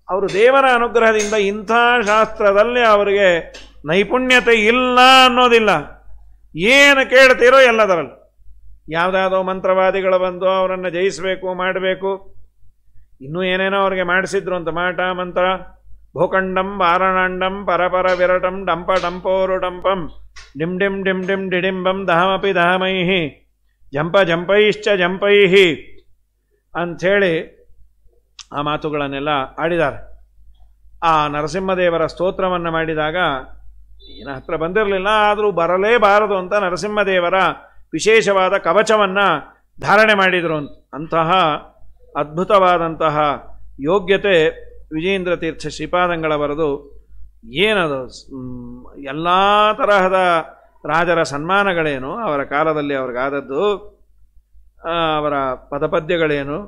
ಅವರು ದೇವರ ಅನುಗ್ರಹದಿಂದ ಇಂಥ ಶಾಸ್ತ್ರದಲ್ಲಿ ಅವರಿಗೆ ನೈಪುಣ್ಯತೆ ಇಲ್ಲ ಅನ್ನೋದಿಲ್ಲ. ಏನು ಕೇಳ್ತೀರೋ ಎಲ್ಲದರಲ್ಲಿ. ಯಾವುದಾದೋ ಮಂತ್ರವಾದಿಗಳು ಬಂದು ಅವರನ್ನು ಜಯಿಸಬೇಕು, ಮಾಡಬೇಕು, ಇನ್ನೂ ಏನೇನೋ ಅವ್ರಿಗೆ ಮಾಡಿಸಿದ್ರು ಅಂತ ಮಾಟ ಮಂತ್ರ. ಭೂಖಂಡಂ ವಾರಣಾಂಡಂ ಪರಪರ ವಿರಟಂ ಡಂಪ ಡಂಪೋರು ಡಂಪಂ ಡಿಂ ಡಿಂ ಡಿಂ ಡಿಂ ಡಿಡಿಂಬಂ ದಹಮಪಿ ದಹಮೈಹಿ ಜಂಪ ಜಂಪೈಶ್ಚ ಜಂಪೈಹಿ ಅಂಥೇಳಿ ಆ ಮಾತುಗಳನ್ನೆಲ್ಲ ಆಡಿದ್ದಾರೆ. ಆ ನರಸಿಂಹದೇವರ ಸ್ತೋತ್ರವನ್ನು ಮಾಡಿದಾಗ ಏನು ಹತ್ರ ಬಂದಿರಲಿಲ್ಲ, ಆದರೂ ಬರಲೇಬಾರದು ಅಂತ ನರಸಿಂಹದೇವರ ವಿಶೇಷವಾದ ಕವಚವನ್ನು ಧಾರಣೆ ಮಾಡಿದರು. ಅಂತಹ ಅದ್ಭುತವಾದಂತಹ ಯೋಗ್ಯತೆ ವಿಜಯೇಂದ್ರ ತೀರ್ಥ ಶ್ರೀಪಾದಂಗಳವರದು. ಏನದು, ಎಲ್ಲ ತರಹದ ರಾಜರ ಸನ್ಮಾನಗಳೇನು ಅವರ ಕಾಲದಲ್ಲಿ ಅವ್ರಿಗಾದದ್ದು, ಅವರ ಪದಪದ್ಯಗಳೇನು.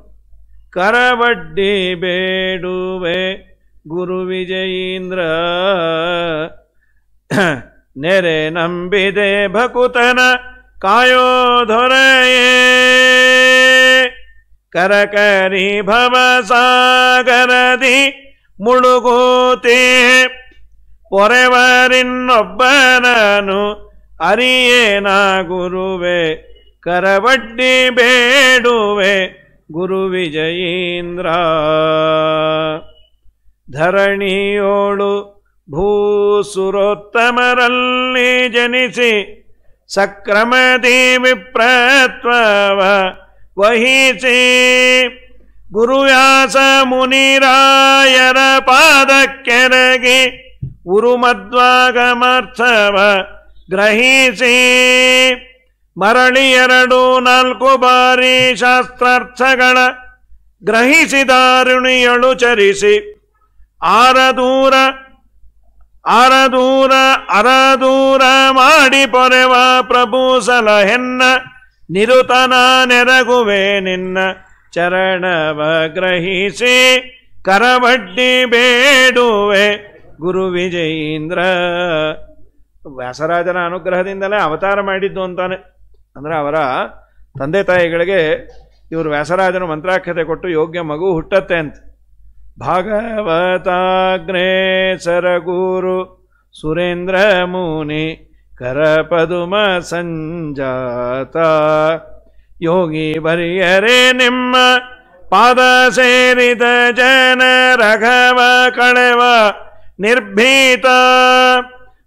ಕರವಡ್ಡಿ ಬೇಡುವೆ ಗುರು ವಿಜಯೀಂದ್ರ, ನೆರೆ ನಂಬಿದೆ ಭಕುತನ ಕಾಯೋ ದೊರೆಯೇ, ಕರಕರಿ ಭವ ಸಾಗರದಿ ಮುಳುಗೋತೆ, ಪೊರೆವರಿನ್ನೊಬ್ಬನನು ಅರಿಯೇನ ಗುರುವೆ, ಕರವಡ್ಡಿ ಬೇಡುವೆ ಗುರು ವಿಜಯೀಂದ್ರ. ಧರಣಿಯೋಳು ಭೂಸುರೋತ್ತಮರಲ್ಲಿ ಜನಿಸಿ ಸಕ್ರಮದಿ ವಿಪ್ರತ್ವವ ವಹಿಸಿ, ಗುರುವ್ಯಾಸ ಮುನಿರಾಯರ ಪಾದಕ್ಕೆರಗಿ ಉರುಮಧ್ವಾಗಮರ್ಥವ ಗ್ರಹಿಸಿ, ಮರಳಿ 2-4 ಬಾರಿ ಶಾಸ್ತ್ರಾರ್ಥಗಳ ಗ್ರಹಿಸಿದಾರುಣಿಯಳು ಚರಿಸಿ, ಅರದೂರ ಮಾಡಿ ಪೊರೆವ ಪ್ರಭು ಸಲಹೆನ್ನ, ನಿರುತನ ನೆರಗುವೆ ನಿನ್ನ ಚರಣವ ಗ್ರಹಿಸಿ, ಕರವಡ್ಡಿ ಬೇಡುವೆ ಗುರು ವಿಜಯೀಂದ್ರ. ವ್ಯಾಸರಾಜನ ಅನುಗ್ರಹದಿಂದಲೇ ಅವತಾರ ಮಾಡಿದ್ದು ಅಂತಾನೆ. ಅಂದರೆ ಅವರ ತಂದೆ ತಾಯಿಗಳಿಗೆ ಇವರು ವ್ಯಾಸರಾಜನು ಮಂತ್ರಾಕ್ಷತೆ ಕೊಟ್ಟು ಯೋಗ್ಯ ಮಗು ಹುಟ್ಟತ್ತೆ ಅಂತ. ಭಾಗವತಾಗ್ರೇಸರ ಗುರು ಸುರೇಂದ್ರ ಮುನಿ ಕರಪದುಮ ಸಂಜಾತ, ಯೋಗಿ ಬರಿಯರೆ ನಿಮ್ಮ ಪಾದ ಸೇರಿದ ಜನ ರಘವ ಕಳೆವ ನಿರ್ಭೀತ,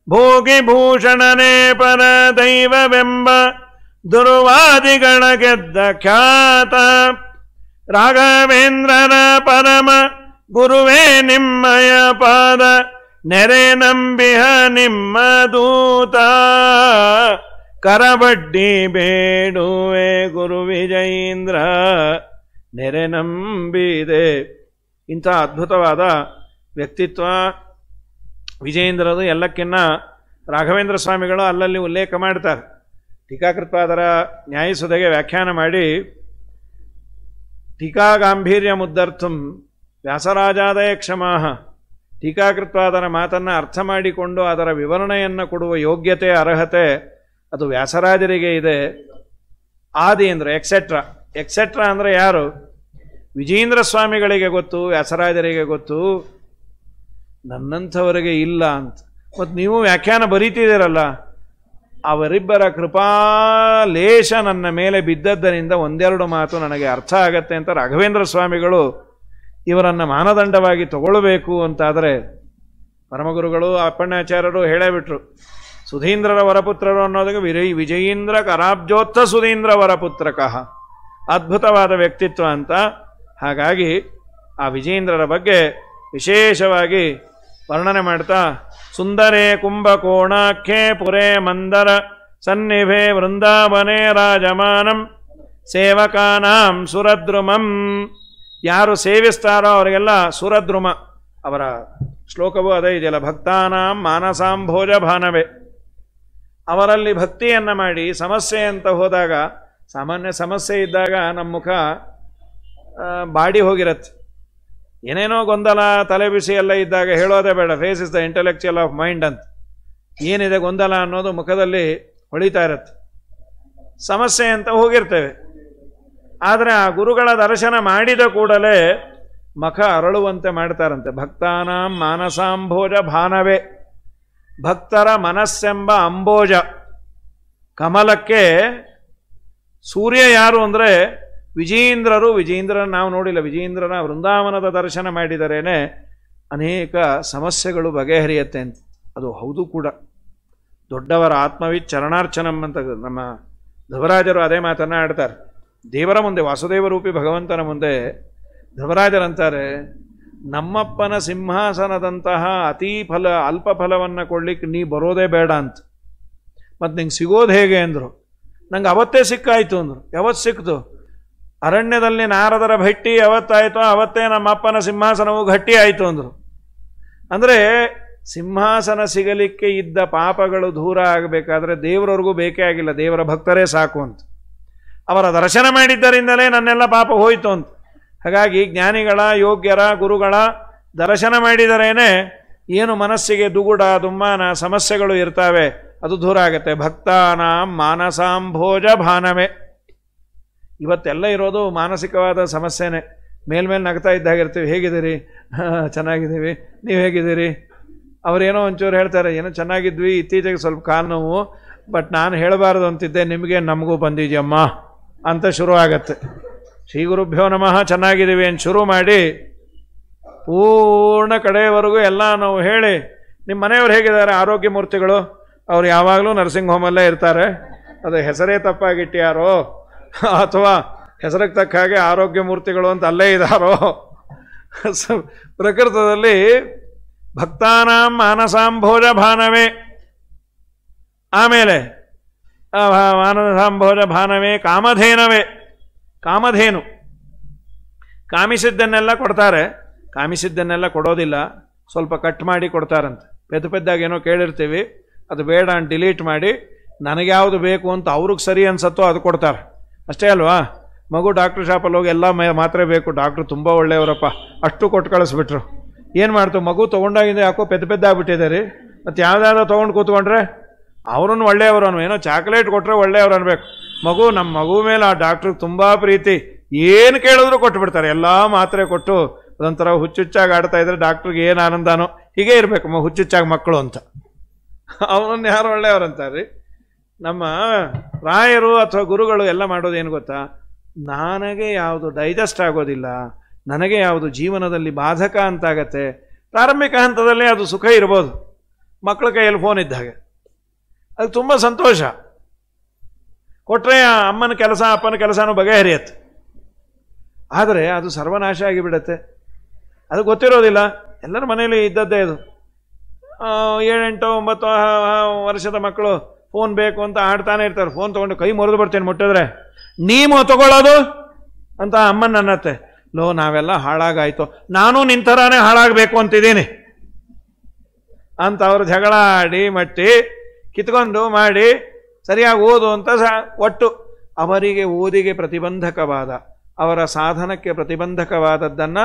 ಭೋಗಿ ಭೂಷಣನೇ ಪರ ದೈವವೆಂಬ ದುರ್ವಾದಿಗಳ ಗೆದ್ದ ಖ್ಯಾತ, ರಾಘವೇಂದ್ರನ ಪರಮ ಗುರುವೇ ನಿಮ್ಮಯ ಪಾದ ನೆರೆ ನಂಬಿಹ ನಿಮ್ಮ ದೂತ, ಕರವಡ್ಡಿ ಬೇಡುವೆ ಗುರು ವಿಜಯೀಂದ್ರ, ನೆರೆ ನಂಬಿದೆ. ಇಂಥ ಅದ್ಭುತವಾದ ವ್ಯಕ್ತಿತ್ವ ವಿಜಯೇಂದ್ರದು. ಎಲ್ಲಕ್ಕಿನ್ನ ರಾಘವೇಂದ್ರ ಸ್ವಾಮಿಗಳು ಅಲ್ಲಲ್ಲಿ ಉಲ್ಲೇಖ ಮಾಡ್ತಾರೆ. ಟೀಕಾಕೃತ್ಪಾದರ ನ್ಯಾಯಸುಧೆಗೆ ವ್ಯಾಖ್ಯಾನ ಮಾಡಿ, ಟೀಕಾಗಾಂಭೀರ್ಯ ಮುದ್ದರ್ಥಂ ವ್ಯಾಸರಾಜಾದಯ ಕ್ಷಮಾಹ, ಟೀಕಾಕೃತ್ಪಾದರ ಮಾತನ್ನು ಅರ್ಥ ಮಾಡಿಕೊಂಡು ಅದರ ವಿವರಣೆಯನ್ನು ಕೊಡುವ ಯೋಗ್ಯತೆ ಅರ್ಹತೆ ಅದು ವ್ಯಾಸರಾಜರಿಗೆ ಇದೆ. ಆದಿ ಅಂದರೆ ಎಕ್ಸೆಟ್ರಾ ಅಂದರೆ ಯಾರು? ವಿಜಯೇಂದ್ರ ಸ್ವಾಮಿಗಳಿಗೆ ಗೊತ್ತು, ವ್ಯಾಸರಾಜರಿಗೆ ಗೊತ್ತು, ನನ್ನಂಥವರಿಗೆ ಇಲ್ಲ ಅಂತ. ಮತ್ತು ನೀವು ವ್ಯಾಖ್ಯಾನ ಬರೀತಿದ್ದೀರಲ್ಲ, ಅವರಿಬ್ಬರ ಕೃಪಾಲೇಶ ನನ್ನ ಮೇಲೆ ಬಿದ್ದದ್ದರಿಂದ 1-2 ಮಾತು ನನಗೆ ಅರ್ಥ ಆಗತ್ತೆ ಅಂತ ರಾಘವೇಂದ್ರ ಸ್ವಾಮಿಗಳು ಇವರನ್ನು ಮಾನದಂಡವಾಗಿ ತಗೊಳ್ಬೇಕು ಅಂತಾದರೆ, ಪರಮಗುರುಗಳು ಅಪ್ಪಣ್ಣಾಚಾರ್ಯರು ಹೇಳೇಬಿಟ್ರು, ಸುಧೀಂದ್ರರ ವರಪುತ್ರರು ಅನ್ನೋದಕ್ಕೆ ವಿಜಯೀಂದ್ರ ಕರಾಬ್ಜೋತ್ಥ ಸುಧೀಂದ್ರ ವರಪುತ್ರಕಃ, ಅದ್ಭುತವಾದ ವ್ಯಕ್ತಿತ್ವ ಅಂತ. ಹಾಗಾಗಿ ಆ ವಿಜಯೇಂದ್ರರ ಬಗ್ಗೆ ವಿಶೇಷವಾಗಿ ವರ್ಣನೆ ಮಾಡ್ತಾ, ಸುಂದರೇ ಕುಂಭಕೋಣಾಖ್ಯೆ ಪುರೇ ಮಂದರ ಸನ್ನಿಭೆ ವೃಂದಾವನೇ ರಾಜಮಾನಂ ಸೇವಕಾನಾಂ ಸುರದ್ರುಮಂ. ಯಾರು ಸೇವಿಸ್ತಾರೋ ಅವರಿಗೆಲ್ಲ ಸುರದ್ರುಮ, ಅವರ ಶ್ಲೋಕವೂ ಅದೇ ಇದೆಯಲ್ಲ, ಭಕ್ತಾನಾಂ ಮಾನಸಾಂಭೋಜ ಭಾನವೇ. ಅವರಲ್ಲಿ ಭಕ್ತಿಯನ್ನು ಮಾಡಿ ಸಮಸ್ಯೆ ಅಂತ ಹೋದಾಗ, ಸಾಮಾನ್ಯ ಸಮಸ್ಯೆ ಇದ್ದಾಗ ನಮ್ಮ ಮುಖ ಬಾಡಿ ಹೋಗಿರತ್ತೆ, ಏನೇನೋ ಗೊಂದಲ ತಲೆ ಬಿಸಿ ಎಲ್ಲ ಇದ್ದಾಗ ಹೇಳೋದೇ ಬೇಡ, face is the intellectual of mind ಅಂತ. ಏನಿದೆ ಗೊಂದಲ ಅನ್ನೋದು ಮುಖದಲ್ಲಿ ಹೊಳಿತಾ ಇರತ್ತೆ. ಸಮಸ್ಯೆ ಅಂತ ಹೋಗಿರ್ತೇವೆ. ಆದರೆ ಆ ಗುರುಗಳ ದರ್ಶನ ಮಾಡಿದ ಕೂಡಲೇ ಮಖ ಅರಳುವಂತೆ ಮಾಡ್ತಾರಂತೆ. ಭಕ್ತಾನಾಂ ಮಾನಸಾಂಭೋಜ ಭಾನವೇ, ಭಕ್ತರ ಮನಸ್ಸೆಂಬ ಅಂಬೋಜ ಕಮಲಕ್ಕೆ ಸೂರ್ಯ ಯಾರು ಅಂದರೆ ವಿಜೇಂದ್ರರು. ವಿಜೇಂದ್ರನ ನಾವು ನೋಡಿಲ್ಲ, ವಿಜೇಂದ್ರನ ವೃಂದಾವನದ ದರ್ಶನ ಮಾಡಿದರೇನೆ ಅನೇಕ ಸಮಸ್ಯೆಗಳು ಬಗೆಹರಿಯುತ್ತೆ ಅಂತ. ಅದು ಹೌದು ಕೂಡ. ದೊಡ್ಡವರ ಆತ್ಮವಿತ್ ಚರಣಾರ್ಚನಂ ಅಂತ ನಮ್ಮ ಧ್ರುವರಾಜರು ಅದೇ ಮಾತನ್ನು ಆಡ್ತಾರೆ. ದೇವರ ಮುಂದೆ, ವಾಸುದೇವರೂಪಿ ಭಗವಂತನ ಮುಂದೆ ಧ್ರುವರಾಜರಂತಾರೆ, ನಮ್ಮಪ್ಪನ ಸಿಂಹಾಸನದಂತಹ ಅಲ್ಪ ಫಲವನ್ನು ಕೊಡ್ಲಿಕ್ಕೆ ನೀ ಬರೋದೇ ಬೇಡ ಅಂತ. ಮತ್ತು ನಿಂಗೆ ಸಿಗೋದು ಹೇಗೆ ಅಂದರು. ನಂಗೆ ಅವತ್ತೇ ಸಿಕ್ಕಾಯಿತು ಅಂದರು. ಯಾವತ್ತು ಸಿಕ್ತು? ಅರಣ್ಯದಲ್ಲಿ ನಾರದರ ಭೇಟಿ ಯಾವತ್ತಾಯಿತೋ ಅವತ್ತೇ ನಮ್ಮಪ್ಪನ ಸಿಂಹಾಸನವು ಗಟ್ಟಿ ಆಯಿತು ಅಂದರು. ಅಂದರೆ ಸಿಂಹಾಸನ ಸಿಗಲಿಕ್ಕೆ ಇದ್ದ ಪಾಪಗಳು ದೂರ ಆಗಬೇಕಾದ್ರೆ ದೇವರವ್ರಿಗೂ ಬೇಕೇ ಆಗಿಲ್ಲ, ದೇವರ ಭಕ್ತರೇ ಸಾಕು ಅಂತ. ಅವರ ದರ್ಶನ ಮಾಡಿದ್ದರಿಂದಲೇ ನನ್ನೆಲ್ಲ ಪಾಪ ಹೋಯಿತು ಅಂತ. ಹಾಗಾಗಿ ಜ್ಞಾನಿಗಳ, ಯೋಗ್ಯರ, ಗುರುಗಳ ದರ್ಶನ ಮಾಡಿದರೇನೆ ಏನು ಮನಸ್ಸಿಗೆ ದುಗುಡ, ದುಮ್ಮಾನ, ಸಮಸ್ಯೆಗಳು ಇರ್ತಾವೆ ಅದು ದೂರ ಆಗುತ್ತೆ. ಭಕ್ತಾನಾಂ ಮಾನಸಾಂಭೋಜ ಭಾನವೇ. ಇವತ್ತೆಲ್ಲ ಇರೋದು ಮಾನಸಿಕವಾದ ಸಮಸ್ಯೆನೇ. ಮೇಲ್ಮೇಲೆ ನಗ್ತಾ ಇದ್ದಾಗಿರ್ತೀವಿ, ಹೇಗಿದ್ದೀರಿ? ಚೆನ್ನಾಗಿದ್ದೀವಿ, ನೀವು ಹೇಗಿದ್ದೀರಿ? ಅವರೇನೋ ಒಂಚೂರು ಹೇಳ್ತಾರೆ, ಏನೋ ಚೆನ್ನಾಗಿದ್ವಿ, ಇತ್ತೀಚೆಗೆ ಸ್ವಲ್ಪ ಕಾಲು ನೋವು, ಬಟ್ ನಾನು ಹೇಳಬಾರ್ದು ಅಂತಿದ್ದೆ, ನಿಮಗೆ ನಮಗೂ ಬಂದಿದ್ಯಮ್ಮ ಅಂತ ಶುರು ಆಗತ್ತೆ. ಶ್ರೀ ಗುರುಭ್ಯೋ ನಮಃ, ಚೆನ್ನಾಗಿದ್ದೀವಿ ಅಂತ ಶುರು ಮಾಡಿ ಪೂರ್ಣ ಕಡೆಯವರೆಗೂ ಎಲ್ಲ ನಾವು ಹೇಳಿ, ನಿಮ್ಮ ಮನೆಯವ್ರು ಹೇಗಿದ್ದಾರೆ? ಆರೋಗ್ಯ ಮೂರ್ತಿಗಳು, ಅವ್ರು ಯಾವಾಗಲೂ ನರ್ಸಿಂಗ್ ಹೋಮಲ್ಲೇ ಇರ್ತಾರೆ, ಅದು ಹೆಸರೇ ತಪ್ಪಾಗಿಟ್ಟ್ಯಾರೋ ಅಥವಾ ಹೆಸರಿಗೆ ತಕ್ಕ ಹಾಗೆ ಆರೋಗ್ಯ ಮೂರ್ತಿಗಳು ಅಂತ ಅಲ್ಲೇ ಇದ್ದಾರೋ. ಪ್ರಕೃತದಲ್ಲಿ ಭಕ್ತಾನಾಂ ಮಾನಸಾಂಭೋಜ ಭಾನವೇ. ಆಮೇಲೆ ಮಾನಸಾಂಭೋಜ ಭಾನವೇ ಕಾಮಧೇನವೇ. ಕಾಮಧೇನು ಕಾಮಿಸಿದ್ದನ್ನೆಲ್ಲ ಕೊಡ್ತಾರೆ, ಕಾಮಿಸಿದ್ದನ್ನೆಲ್ಲ ಕೊಡೋದಿಲ್ಲ, ಸ್ವಲ್ಪ ಕಟ್ ಮಾಡಿ ಕೊಡ್ತಾರಂತೆ. ಪೆದ್ದಾಗೇನೋ ಕೇಳಿರ್ತೀವಿ, ಅದು ಬೇಡ ಅಂತ ಡಿಲೀಟ್ ಮಾಡಿ ನನಗೆ ಯಾವುದು ಬೇಕು ಅಂತ ಅವ್ರಿಗೆ ಸರಿ ಅನ್ಸತ್ತೋ ಅದು ಕೊಡ್ತಾರೆ, ಅಷ್ಟೇ ಅಲ್ವಾ? ಮಗು ಡಾಕ್ಟ್ರ್ ಶಾಪಲ್ಲಿ ಹೋಗಿ ಎಲ್ಲ ಮಾತ್ರೆ ಬೇಕು, ಡಾಕ್ಟ್ರು ತುಂಬ ಒಳ್ಳೆಯವರಪ್ಪ, ಅಷ್ಟು ಕೊಟ್ಟು ಕಳಿಸ್ಬಿಟ್ರು. ಏನು ಮಾಡ್ತು? ಮಗು ತೊಗೊಂಡಾಗಿಂದ ಯಾಕೋ ಪೆದ್ದಾಗ್ಬಿಟ್ಟಿದೆ ರೀ. ಮತ್ತು ಯಾವುದಾದ್ರೂ ತೊಗೊಂಡು ಕೂತ್ಕೊಂಡ್ರೆ ಅವ್ರನ್ನ ಒಳ್ಳೆಯವರು ಏನೋ ಚಾಕ್ಲೇಟ್ ಕೊಟ್ಟರೆ ಒಳ್ಳೆಯವ್ರು ಅನ್ಬೇಕು. ಮಗು, ನಮ್ಮ ಮಗು ಮೇಲೆ ಆ ಡಾಕ್ಟ್ರಿಗೆ ತುಂಬ ಪ್ರೀತಿ, ಏನು ಕೇಳಿದ್ರು ಕೊಟ್ಟುಬಿಡ್ತಾರೆ, ಎಲ್ಲ ಮಾತ್ರೆ ಕೊಟ್ಟು ಅದೊಂಥರ ಹುಚ್ಚುಚ್ಚಾಗಿ ಆಡ್ತಾ ಇದ್ರೆ ಡಾಕ್ಟ್ರಿಗೆ ಏನು ಆನಂದನೋ. ಹೀಗೆ ಇರಬೇಕು ಹುಚ್ಚುಚ್ಚಾಗಿ ಮಕ್ಕಳು ಅಂತ. ಅವನನ್ನು ಯಾರು ಒಳ್ಳೆಯವ್ರು ಅಂತಾರೆ. ನಮ್ಮ ರಾಯರು ಅಥವಾ ಗುರುಗಳು ಎಲ್ಲ ಮಾಡೋದೇನು ಗೊತ್ತಾ? ನನಗೆ ಯಾವುದು ಡೈಜೆಸ್ಟ್ ಆಗೋದಿಲ್ಲ, ನನಗೆ ಯಾವುದು ಜೀವನದಲ್ಲಿ ಬಾಧಕ ಅಂತಾಗತ್ತೆ, ಪ್ರಾರಂಭಿಕ ಹಂತದಲ್ಲಿ ಅದು ಸುಖ ಇರ್ಬೋದು. ಮಕ್ಕಳ ಕೈಯಲ್ಲಿ ಫೋನ್ ಇದ್ದಾಗ ಅದು ತುಂಬ ಸಂತೋಷ. ಕೊಟ್ಟರೆ ಅಮ್ಮನ ಕೆಲಸ, ಅಪ್ಪನ ಕೆಲಸನೂ ಬಗೆಹರಿಯತ್ತೆ. ಆದರೆ ಅದು ಸರ್ವನಾಶ ಆಗಿಬಿಡತ್ತೆ, ಅದು ಗೊತ್ತಿರೋದಿಲ್ಲ. ಎಲ್ಲರ ಮನೆಯಲ್ಲಿ ಇದ್ದದ್ದೇ ಅದು. 7, 8, 9 ವರ್ಷದ ಮಕ್ಕಳು ಫೋನ್ ಬೇಕು ಅಂತ ಆಡ್ತಾನೆ ಇರ್ತಾರೆ. ಫೋನ್ ತೊಗೊಂಡು ಕೈ ಮುರಿದು ಬರ್ತೇನೆ ಮುಟ್ಟಿದ್ರೆ. ನೀವು ತಗೊಳ್ಳೋದು ಅಂತ ಅಮ್ಮನ ಅನ್ನತ್ತೆ. ಲೋ, ನಾವೆಲ್ಲ ಹಾಳಾಗಾಯ್ತು, ನಾನು ನಿಂತರಾನೇ ಹಾಳಾಗಬೇಕು ಅಂತಿದ್ದೀನಿ ಅಂತ ಅವರು ಜಗಳ ಆಡಿ ಮಟ್ಟಿ ಕಿತ್ಕೊಂಡು ಮಾಡಿ ಸರಿಯಾಗಿ ಓದು ಅಂತ ಒಟ್ಟು ಅವರಿಗೆ ಓದಿಗೆ ಪ್ರತಿಬಂಧಕವಾದ, ಅವರ ಸಾಧನಕ್ಕೆ ಪ್ರತಿಬಂಧಕವಾದದ್ದನ್ನು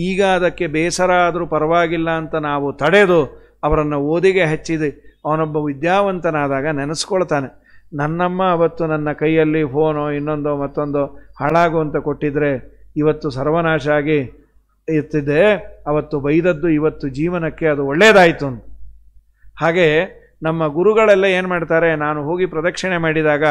ಈಗ ಅದಕ್ಕೆ ಬೇಸರ ಆದರೂ ಪರವಾಗಿಲ್ಲ ಅಂತ ನಾವು ತಡೆದು ಅವರನ್ನು ಓದಿಗೆ ಹಚ್ಚಿದೆ. ಅವನೊಬ್ಬ ವಿದ್ಯಾವಂತನಾದಾಗ ನೆನೆಸ್ಕೊಳ್ತಾನೆ, ನನ್ನಮ್ಮ ಅವತ್ತು ನನ್ನ ಕೈಯಲ್ಲಿ ಫೋನೋ ಇನ್ನೊಂದೋ ಮತ್ತೊಂದೋ ಹಾಳಾಗುವಂತ ಕೊಟ್ಟಿದ್ರೆ ಇವತ್ತು ಸರ್ವನಾಶ ಆಗಿ ಇರ್ತಿದ್ದೆ, ಅವತ್ತು ಬೈದದ್ದು ಇವತ್ತು ಜೀವನಕ್ಕೆ ಅದು ಒಳ್ಳೆಯದಾಯಿತು ಅಂತ. ಹಾಗೆ ನಮ್ಮ ಗುರುಗಳೆಲ್ಲ ಏನು ಮಾಡ್ತಾರೆ, ನಾನು ಹೋಗಿ ಪ್ರದಕ್ಷಿಣೆ ಮಾಡಿದಾಗ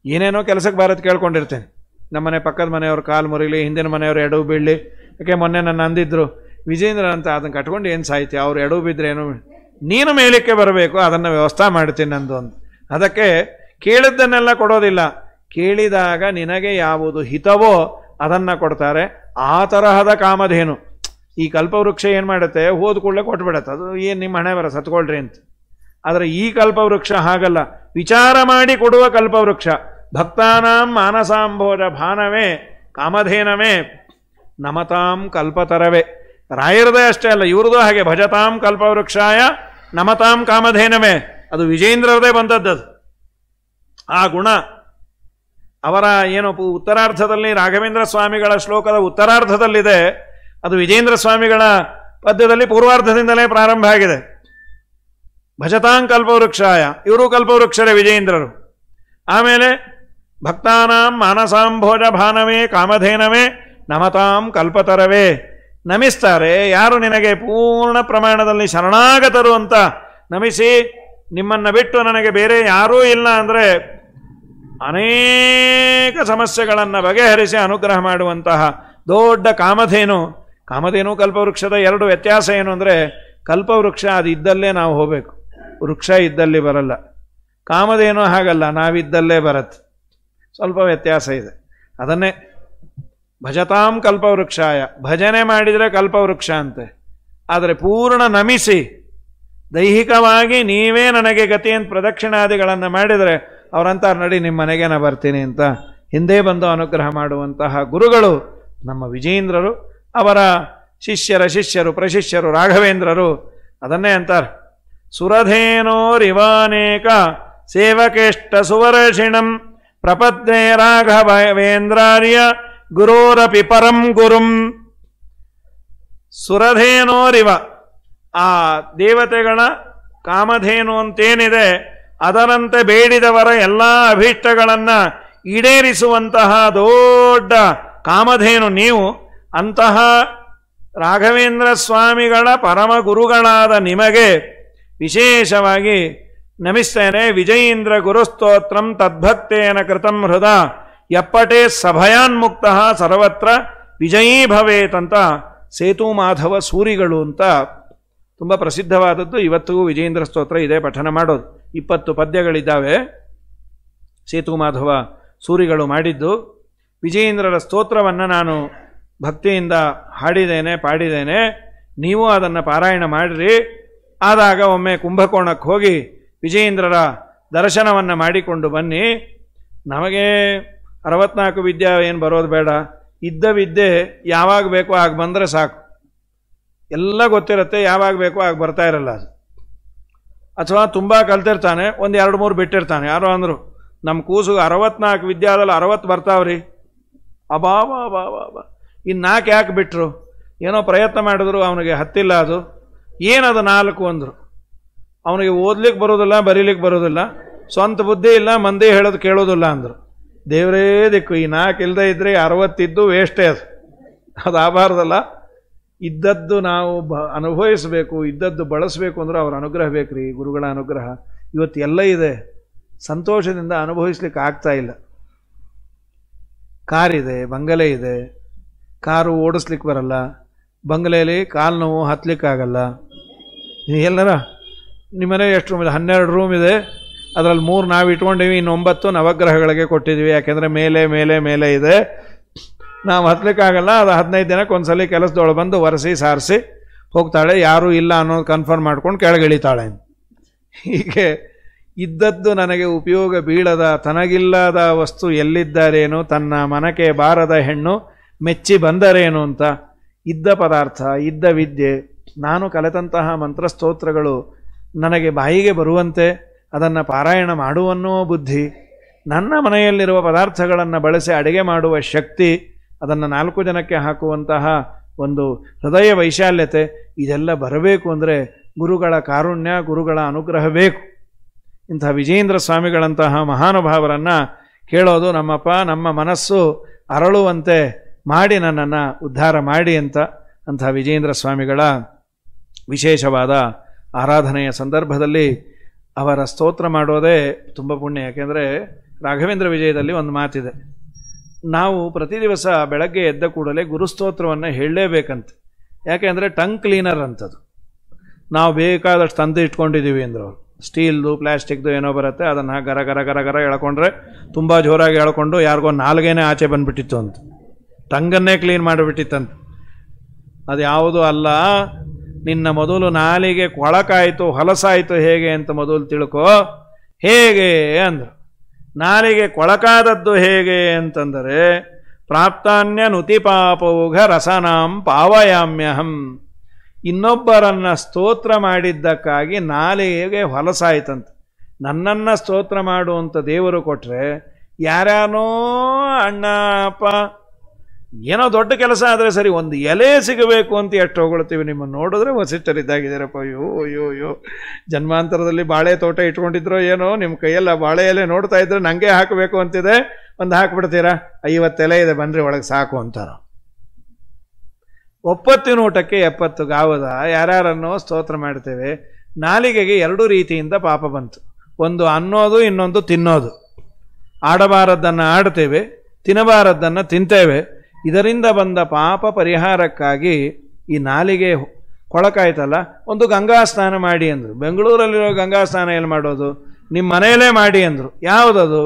ಏನೇನೋ ಕೆಲಸಕ್ಕೆ ಬಾರದು ಕೇಳ್ಕೊಂಡಿರ್ತೇನೆ. ನಮ್ಮನೆ ಪಕ್ಕದ ಮನೆಯವ್ರು ಕಾಲು ಮುರಿಲಿ, ಹಿಂದಿನ ಮನೆಯವರು ಎಡವು ಬೀಳಲಿ. ಯಾಕೆ ಮೊನ್ನೆ ನನ್ನ ಅಂದಿದ್ರು, ವಿಜೇಂದ್ರ ಅಂತ, ಅದನ್ನು ಕಟ್ಕೊಂಡು ಏನು ಸಾಯ್ತಿ, ಅವ್ರು ಎಡವು ಬಿದ್ದರೆ ಏನು, ನೀನು ಮೇಲಕ್ಕೆ ಬರಬೇಕು, ಅದನ್ನು ವ್ಯವಸ್ಥೆ ಮಾಡ್ತೀನಿ ನಂದು ಅಂತ. ಅದಕ್ಕೆ ಕೇಳಿದ್ದನ್ನೆಲ್ಲ ಕೊಡೋದಿಲ್ಲ, ಕೇಳಿದಾಗ ನಿನಗೆ ಯಾವುದು ಹಿತವೋ ಅದನ್ನು ಕೊಡ್ತಾರೆ. ಆ ತರಹದ ಕಾಮಧೇನು. ಈ ಕಲ್ಪವೃಕ್ಷ ಏನು ಮಾಡುತ್ತೆ, ಹೋದ ಕೂಡಲೇ ಕೊಟ್ಬಿಡತ್ತೆ, ಅದು ಏನು ನಿಮ್ಮ ಹಣೆ ಬರ ಸತ್ಕೊಳ್ರಿ ಅಂತ. ಆದರೆ ಈ ಕಲ್ಪವೃಕ್ಷ ಹಾಗಲ್ಲ, ವಿಚಾರ ಮಾಡಿ ಕೊಡುವ ಕಲ್ಪವೃಕ್ಷ. ಭಕ್ತಾನಾಂ ಮಾನಸಾಂಭೋಜ ಭಾನವೇ ಕಾಮಧೇನವೇ ನಮತಾಂ ಕಲ್ಪತರವೇ. ರಾಯರದೇ ಅಷ್ಟೇ ಅಲ್ಲ, ಇವ್ರದ್ದು ಹಾಗೆ. ಭಜತಾಂ ಕಲ್ಪವೃಕ್ಷಾಯ ನಮತಾಂ ಕಾಮಧೇನವೇ, ಅದು ವಿಜೇಂದ್ರರದೇ ಬಂದದ್ದದು. ಆ ಗುಣ ಅವರ ಏನು ಉತ್ತರಾರ್ಧದಲ್ಲಿ, ರಾಘವೇಂದ್ರ ಸ್ವಾಮಿಗಳ ಶ್ಲೋಕದ ಉತ್ತರಾರ್ಧದಲ್ಲಿದೆ, ಅದು ವಿಜೇಂದ್ರ ಸ್ವಾಮಿಗಳ ಪದ್ಯದಲ್ಲಿ ಪೂರ್ವಾರ್ಧದಿಂದಲೇ ಪ್ರಾರಂಭ ಆಗಿದೆ. ಭಜತಾಂ ಕಲ್ಪವೃಕ್ಷಾಯ, ಇವರು ಕಲ್ಪವೃಕ್ಷರೇ ವಿಜೇಂದ್ರರು. ಆಮೇಲೆ ಭಕ್ತಾನಾಂ ಮಾನಸಾಂಭೋಜ ಭಾನವೇ ಕಾಮಧೇನವೇ ನಮತಾಂ ಕಲ್ಪತರವೇ ನಮಿಸ್ತಾರೆ. ಯಾರು ನಿನಗೆ ಪೂರ್ಣ ಪ್ರಮಾಣದಲ್ಲಿ ಶರಣಾಗತರು ಅಂತ ನಮಿಸಿ ನಿಮ್ಮನ್ನು ಬಿಟ್ಟು ನನಗೆ ಬೇರೆ ಯಾರೂ ಇಲ್ಲ ಅಂದರೆ ಅನೇಕ ಸಮಸ್ಯೆಗಳನ್ನು ಬಗೆಹರಿಸಿ ಅನುಗ್ರಹ ಮಾಡುವಂತಹ ದೊಡ್ಡ ಕಾಮಧೇನು. ಕಾಮಧೇನು ಕಲ್ಪವೃಕ್ಷದ ಎರಡು ವ್ಯತ್ಯಾಸ ಏನು ಅಂದರೆ, ಕಲ್ಪವೃಕ್ಷ ಅದು ಇದ್ದಲ್ಲೇ ನಾವು ಹೋಗಬೇಕು, ವೃಕ್ಷ ಇದ್ದಲ್ಲಿ ಬರಲ್ಲ. ಕಾಮಧೇನು ಹಾಗಲ್ಲ, ನಾವಿದ್ದಲ್ಲೇ ಬರುತ್ತೆ. ಸ್ವಲ್ಪ ವ್ಯತ್ಯಾಸ ಇದೆ. ಅದನ್ನೇ ಭಜತಾಂ ಕಲ್ಪವೃಕ್ಷಾಯ, ಭಜನೆ ಮಾಡಿದರೆ ಕಲ್ಪವೃಕ್ಷ ಅಂತೆ. ಆದರೆ ಪೂರ್ಣ ನಮಿಸಿ ದೈಹಿಕವಾಗಿ ನೀವೇ ನನಗೆ ಗತಿ ಅಂತ ಪ್ರದಕ್ಷಿಣಾದಿಗಳನ್ನು ಮಾಡಿದರೆ ಅವರಂತಾರೆ ನಡಿ ನಿಮ್ಮ ಮನೆಗೆ ನಾ ಬರ್ತೀನಿ ಅಂತ ಹಿಂದೆ ಬಂದು ಅನುಗ್ರಹ ಮಾಡುವಂತಹ ಗುರುಗಳು ನಮ್ಮ ವಿಜಯೇಂದ್ರರು. ಅವರ ಶಿಷ್ಯರು ಪ್ರಶಿಷ್ಯರು ರಾಘವೇಂದ್ರರು ಅದನ್ನೇ ಅಂತಾರೆ, ಸುರಧೇನೋರಿವಾನೇಕ ಸೇವಕೇಷ್ಟ ಸುವರ್ಷಿಣಂ ಪ್ರಪದ್ನೇ ರಾಘವೇಂದ್ರಾರ್ಯ ಗುರೋರಪಿ ಪರಂ ಗುರುಂ. ಸುರಧೇನೋರಿವ, ಆ ದೇವತೆಗಳ ಕಾಮಧೇನು ಅಂತೇನಿದೆ ಅದರಂತೆ ಬೇಡಿದವರ ಎಲ್ಲ ಅಭೀಷ್ಟಗಳನ್ನು ಈಡೇರಿಸುವಂತಹ ದೊಡ್ಡ ಕಾಮಧೇನು ನೀವು. ಅಂತಹ ರಾಘವೇಂದ್ರ ಸ್ವಾಮಿಗಳ ಪರಮ ಗುರುಗಳಾದ ನಿಮಗೆ ವಿಶೇಷವಾಗಿ ನಮಿಸ್ತೇನೆ. ವಿಜಯೇಂದ್ರ ಗುರುಸ್ತೋತ್ರಂ ತದ್ಭಕ್ತೇನ ಕೃತಂ ಹೃದ ಯಪ್ಪಟೇ ಸಭಯಾನ್ಮುಕ್ತ ಸರ್ವತ್ರ ವಿಜಯೀ ಭವೇತ್ ಅಂತ ಸೇತು ಮಾಧವ ಸೂರಿಗಳು ಅಂತ ತುಂಬ ಪ್ರಸಿದ್ಧವಾದದ್ದು. ಇವತ್ತಿಗೂ ವಿಜಯೇಂದ್ರ ಸ್ತೋತ್ರ ಇದೇ ಪಠನ ಮಾಡೋದು. 20 ಪದ್ಯಗಳಿದ್ದಾವೆ ಸೇತು ಮಾಧವ ಸೂರಿಗಳು ಮಾಡಿದ್ದು. ವಿಜಯೇಂದ್ರರ ಸ್ತೋತ್ರವನ್ನು ನಾನು ಭಕ್ತಿಯಿಂದ ಹಾಡಿದ್ದೇನೆ, ಪಾಡಿದ್ದೇನೆ. ನೀವು ಅದನ್ನು ಪಾರಾಯಣ ಮಾಡಿರಿ. ಆದಾಗ ಒಮ್ಮೆ ಕುಂಭಕೋಣಕ್ಕೆ ಹೋಗಿ ವಿಜಯೇಂದ್ರರ ದರ್ಶನವನ್ನು ಮಾಡಿಕೊಂಡು ಬನ್ನಿ. ನಮಗೆ 64 ವಿದ್ಯೆ ಏನು ಬರೋದು ಬೇಡ, ಇದ್ದ ವಿದ್ಯೆ ಯಾವಾಗ ಬೇಕೋ ಆಗ ಬಂದರೆ ಸಾಕು. ಎಲ್ಲ ಗೊತ್ತಿರುತ್ತೆ, ಯಾವಾಗ ಬೇಕೋ ಆಗ ಬರ್ತಾ ಇರಲ್ಲ ಅದು. ಅಥವಾ ತುಂಬ ಕಲ್ತಿರ್ತಾನೆ, ಒಂದು 2-3 ಬಿಟ್ಟಿರ್ತಾನೆ. ಯಾರೋ ಅಂದರು ನಮ್ಮ ಕೂಸುಗೆ 64 ವಿದ್ಯಾದಲ್ಲಿ 60 ಬರ್ತಾವ್ರಿ. ಅಬಾಬಾ ಬಾಬಾ, ಇನ್ನು 4 ಯಾಕೆ ಬಿಟ್ಟರು? ಏನೋ ಪ್ರಯತ್ನ ಮಾಡಿದ್ರು, ಅವನಿಗೆ ಹತ್ತಿಲ್ಲ ಅದು. ಏನದು 4 ಅಂದರು. ಅವನಿಗೆ ಓದ್ಲಿಕ್ಕೆ ಬರೋದಿಲ್ಲ, ಬರೀಲಿಕ್ಕೆ ಬರೋದಿಲ್ಲ, ಸ್ವಂತ ಬುದ್ಧಿ ಇಲ್ಲ, ಮಂದಿ ಹೇಳೋದು ಕೇಳೋದಿಲ್ಲ ಅಂದರು. ದೇವರೇ ದಿಕ್ಕು, ಈ 4 ಇಲ್ಲದೆ ಇದ್ದರೆ 60 ಇದ್ದು ವೇಸ್ಟೇ ಅದು ಆಗಬಾರ್ದಲ್ಲ. ಇದ್ದದ್ದು ನಾವು ಅನುಭವಿಸಬೇಕು, ಇದ್ದದ್ದು ಬಳಸಬೇಕು ಅಂದ್ರೆ ಅವ್ರ ಅನುಗ್ರಹ ಬೇಕ್ರಿ, ಗುರುಗಳ ಅನುಗ್ರಹ. ಇವತ್ತು ಎಲ್ಲ ಇದೆ, ಸಂತೋಷದಿಂದ ಅನುಭವಿಸ್ಲಿಕ್ಕೆ ಆಗ್ತಾ ಇಲ್ಲ. ಕಾರಿದೆ, ಬಂಗಲೆ ಇದೆ, ಕಾರು ಓಡಿಸ್ಲಿಕ್ಕೆ ಬರಲ್ಲ, ಬಂಗಲೆಯಲ್ಲಿ ಕಾಲು ನೋವು ಹತ್ತಲಿಕ್ಕಾಗಲ್ಲ. ಎಲ್ಲರ ನಿಮ್ಮನೆ ಎಷ್ಟು ರೂಮ್ ಇದೆ? 12 ರೂಮ್ ಇದೆ. ಅದರಲ್ಲಿ 3 ನಾವು ಇಟ್ಕೊಂಡಿವಿ, ಇನ್ನು 9 ನವಗ್ರಹಗಳಿಗೆ ಕೊಟ್ಟಿದ್ದೀವಿ. ಯಾಕೆಂದರೆ ಮೇಲೆ ಮೇಲೆ ಮೇಲೆ ಇದೆ, ನಾವು ಹತ್ತಲಿಕ್ಕಾಗಲ್ಲ. ಅದು 15 ದಿನಕ್ಕೆ ಒಂದ್ಸಲ ಕೆಲಸದೊಳಗೆ ಬಂದು ಒರೆಸಿ ಸಾರಿಸಿ ಹೋಗ್ತಾಳೆ. ಯಾರೂ ಇಲ್ಲ ಅನ್ನೋದು ಕನ್ಫರ್ಮ್ ಮಾಡ್ಕೊಂಡು ಕೆಳಗಿಳಿತಾಳೆ. ಹೀಗೆ ಇದ್ದದ್ದು ನನಗೆ ಉಪಯೋಗ ಬೀಳದ ತನಗಿಲ್ಲದ ವಸ್ತು ಎಲ್ಲಿದ್ದಾರೇನು, ತನ್ನ ಮನಕ್ಕೆ ಬಾರದ ಹೆಣ್ಣು ಮೆಚ್ಚಿ ಬಂದರೇನು ಅಂತ ಇದ್ದ ಪದಾರ್ಥ, ಇದ್ದ ವಿದ್ಯೆ, ನಾನು ಕಲಿತಂತಹ ಮಂತ್ರಸ್ತೋತ್ರಗಳು ನನಗೆ ಬಾಯಿಗೆ ಬರುವಂತೆ ಅದನ್ನು ಪಾರಾಯಣ ಮಾಡುವನ್ನೋ ಬುದ್ಧಿ, ನನ್ನ ಮನೆಯಲ್ಲಿರುವ ಪದಾರ್ಥಗಳನ್ನು ಬಳಸಿ ಅಡುಗೆ ಮಾಡುವ ಶಕ್ತಿ, ಅದನ್ನು 4 ಜನಕ್ಕೆ ಹಾಕುವಂತಹ ಒಂದು ಹೃದಯ ವೈಶಾಲ್ಯತೆ, ಇದೆಲ್ಲ ಬರಬೇಕು ಅಂದರೆ ಗುರುಗಳ ಕಾರುಣ್ಯ, ಗುರುಗಳ ಅನುಗ್ರಹ ಬೇಕು. ಇಂಥ ವಿಜಯೇಂದ್ರ ಸ್ವಾಮಿಗಳಂತಹ ಮಹಾನುಭಾವರನ್ನು ಕೇಳೋದು, ನಮ್ಮಪ್ಪ ನಮ್ಮ ಮನಸ್ಸು ಅರಳುವಂತೆ ಮಾಡಿ ನನ್ನನ್ನು ಉದ್ಧಾರ ಮಾಡಿ ಅಂತ. ಅಂಥ ವಿಜಯೇಂದ್ರ ಸ್ವಾಮಿಗಳ ವಿಶೇಷವಾದ ಆರಾಧನೆಯ ಸಂದರ್ಭದಲ್ಲಿ ಅವರ ಸ್ತೋತ್ರ ಮಾಡೋದೇ ತುಂಬ ಪುಣ್ಯ. ಯಾಕೆಂದರೆ ರಾಘವೇಂದ್ರ ವಿಜಯದಲ್ಲಿ ಒಂದು ಮಾತಿದೆ, ನಾವು ಪ್ರತಿ ದಿವಸ ಬೆಳಗ್ಗೆ ಎದ್ದ ಕೂಡಲೇ ಗುರುಸ್ತೋತ್ರವನ್ನು ಹೇಳಲೇಬೇಕಂತೆ. ಯಾಕೆಂದರೆ ಟಂಗ್ ಕ್ಲೀನರ್ ಅಂತದು. ನಾವು ಬೇಕಾದಷ್ಟು ತಂದು ಇಟ್ಕೊಂಡಿದ್ದೀವಿ ಅಂದ್ರೆ ಅವರು ಸ್ಟೀಲ್ದು ಪ್ಲಾಸ್ಟಿಕ್ದು ಏನೋ ಬರುತ್ತೆ, ಅದನ್ನು ಗರ ಗರ ಗರ ಗರ ಎಳ್ಕೊಂಡ್ರೆ ತುಂಬ ಜೋರಾಗಿ ಎಳ್ಕೊಂಡು ಯಾರಿಗೋ ನಾಲ್ಗೇನೆ ಆಚೆ ಬಂದುಬಿಟ್ಟಿತ್ತು ಅಂತ, ಟಂಗನ್ನೇ ಕ್ಲೀನ್ ಮಾಡಿಬಿಟ್ಟಿತ್ತಂತ. ಅದು ಯಾವುದೂ ಅಲ್ಲ, ನಿನ್ನ ಮೊದಲು ನಾಲಿಗೆ ಕೊಳಕಾಯಿತು ಹೊಲಸಾಯಿತು ಹೇಗೆ ಅಂತ ಮೊದಲು ತಿಳ್ಕೋ. ಹೇಗೆ ಅಂದರು, ನಾಲಿಗೆ ಕೊಳಕಾದದ್ದು ಹೇಗೆ ಅಂತಂದರೆ ಪ್ರಾಪ್ತಾನ್ಯ ನುತಿಪಾಪೌಘ ರಸನಾಂ ಪಾವಯಾಮ್ಯಹಂ. ಇನ್ನೊಬ್ಬರನ್ನು ಸ್ತೋತ್ರ ಮಾಡಿದ್ದಕ್ಕಾಗಿ ನಾಲಿಗೆಗೆ ಹೊಲಸಾಯ್ತಂತೆ. ನನ್ನನ್ನು ಸ್ತೋತ್ರ ಮಾಡುವಂಥ ದೇವರು ಕೊಟ್ಟರೆ ಯಾರ್ಯಾನೋ ಅಣ್ಣ ಅಪ್ಪ ಏನೋ ದೊಡ್ಡ ಕೆಲಸ ಆದರೆ ಸರಿ, ಒಂದು ಎಲೆ ಸಿಗಬೇಕು ಅಂತ ಎಷ್ಟು ಹೊಗಳ್ತೀವಿ. ನಿಮ್ಮನ್ನು ನೋಡಿದ್ರೆ ವಸಿಷ್ಠರಿದ್ದಾಗಿದ್ದೀರಪ್ಪ. ಅಯ್ಯೋ ಅಯ್ಯೋ ಅಯ್ಯೋ, ಜನ್ಮಾಂತರದಲ್ಲಿ ಬಾಳೆ ತೋಟ ಇಟ್ಕೊಂಡಿದ್ರೋ ಏನೋ, ನಿಮ್ಮ ಕೈಯೆಲ್ಲ ಬಾಳೆ ಎಲೆ ನೋಡ್ತಾ ಇದ್ರೆ ನನಗೆ ಹಾಕಬೇಕು ಅಂತಿದೆ, ಒಂದು ಹಾಕ್ಬಿಡ್ತೀರಾ? 50 ಎಲೆ ಇದೆ ಬನ್ನಿರಿ ಒಳಗೆ ಸಾಕು ಅಂತಾರ. ಒಪ್ಪತ್ತಿನ ಊಟಕ್ಕೆ 70 ಗಾವದ ಯಾರ್ಯಾರನ್ನೋ ಸ್ತೋತ್ರ ಮಾಡ್ತೇವೆ. ನಾಲಿಗೆಗೆ 2 ರೀತಿಯಿಂದ ಪಾಪ ಬಂತು. ಒಂದು ಅನ್ನೋದು, ಇನ್ನೊಂದು ತಿನ್ನೋದು. ಆಡಬಾರದ್ದನ್ನು ಆಡ್ತೇವೆ, ತಿನ್ನಬಾರದ್ದನ್ನು ತಿಂತೇವೆ. ಇದರಿಂದ ಬಂದ ಪಾಪ ಪರಿಹಾರಕ್ಕಾಗಿ ಈ ನಾಲಿಗೆ ಕೊಳಕಾಯ್ತಲ್ಲ, ಒಂದು ಗಂಗಾ ಸ್ನಾನ ಮಾಡಿ ಅಂದರು. ಬೆಂಗಳೂರಲ್ಲಿರೋ ಗಂಗಾ ಸ್ನಾನ ಎಲ್ಲಿ ಮಾಡೋದು? ನಿಮ್ಮ ಮನೆಯಲ್ಲೇ ಮಾಡಿ ಅಂದರು. ಯಾವುದದು?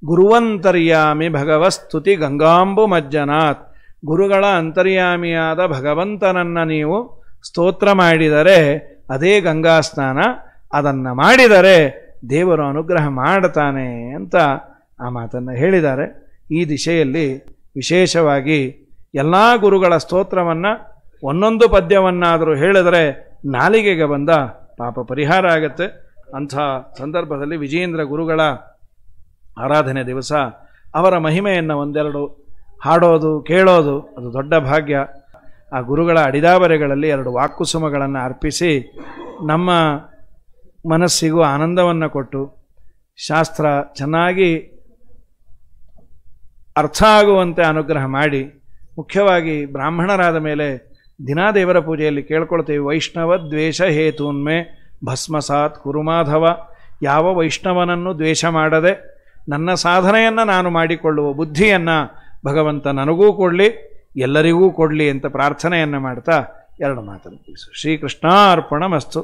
ಗುರುವಂತರ್ಯಾಮಿ ಭಗವಸ್ತುತಿ ಗಂಗಾಂಬು ಮಜ್ಜನಾಥ್. ಗುರುಗಳ ಅಂತರ್ಯಾಮಿಯಾದ ಭಗವಂತನನ್ನು ನೀವು ಸ್ತೋತ್ರ ಮಾಡಿದರೆ ಅದೇ ಗಂಗಾ ಸ್ನಾನ. ಅದನ್ನು ಮಾಡಿದರೆ ದೇವರು ಅನುಗ್ರಹ ಮಾಡ್ತಾನೆ ಅಂತ ಆ ಮಾತನ್ನು ಹೇಳಿದ್ದಾರೆ. ಈ ದಿಶೆಯಲ್ಲಿ ವಿಶೇಷವಾಗಿ ಎಲ್ಲ ಗುರುಗಳ ಸ್ತೋತ್ರವನ್ನು ಒಂದೊಂದು ಪದ್ಯವನ್ನಾದರೂ ಹೇಳಿದರೆ ನಾಲಿಗೆಗೆ ಬಂದ ಪಾಪ ಪರಿಹಾರ ಆಗುತ್ತೆ. ಅಂಥ ಸಂದರ್ಭದಲ್ಲಿ ವಿಜಯೇಂದ್ರ ಗುರುಗಳ ಆರಾಧನೆ ದಿವಸ ಅವರ ಮಹಿಮೆಯನ್ನು ಒಂದೆರಡು ಹಾಡೋದು, ಕೇಳೋದು ಅದು ದೊಡ್ಡ ಭಾಗ್ಯ. ಆ ಗುರುಗಳ ಅಡಿದಾಬರೆಗಳಲ್ಲಿ 2 ವಾಕ್ಕುಸುಮಗಳನ್ನು ಅರ್ಪಿಸಿ ನಮ್ಮ ಮನಸ್ಸಿಗೂ ಆನಂದವನ್ನು ಕೊಟ್ಟು ಶಾಸ್ತ್ರ ಚೆನ್ನಾಗಿ ಅರ್ಥ ಆಗುವಂತೆ ಅನುಗ್ರಹ ಮಾಡಿ, ಮುಖ್ಯವಾಗಿ ಬ್ರಾಹ್ಮಣರಾದ ಮೇಲೆ ದಿನಾ ದೇವರ ಪೂಜೆಯಲ್ಲಿ ಕೇಳ್ಕೊಳ್ತೇವೆ, ವೈಷ್ಣವ ದ್ವೇಷ ಹೇತೂನ್ಮೆ ಭಸ್ಮಸಾತ್ ಕುರುಮಾಧವ. ಯಾವ ವೈಷ್ಣವನನ್ನು ದ್ವೇಷ ಮಾಡದೆ ನನ್ನ ಸಾಧನೆಯನ್ನು ನಾನು ಮಾಡಿಕೊಳ್ಳುವ ಬುದ್ಧಿಯನ್ನು ಭಗವಂತ ನನಗೂ ಕೊಡಲಿ, ಎಲ್ಲರಿಗೂ ಕೊಡಲಿ ಅಂತ ಪ್ರಾರ್ಥನೆಯನ್ನು ಮಾಡ್ತಾ 2 ಮಾತನ್ನು ತಿಳಿಸು. ಶ್ರೀಕೃಷ್ಣಾರ್ಪಣಮಸ್ತು.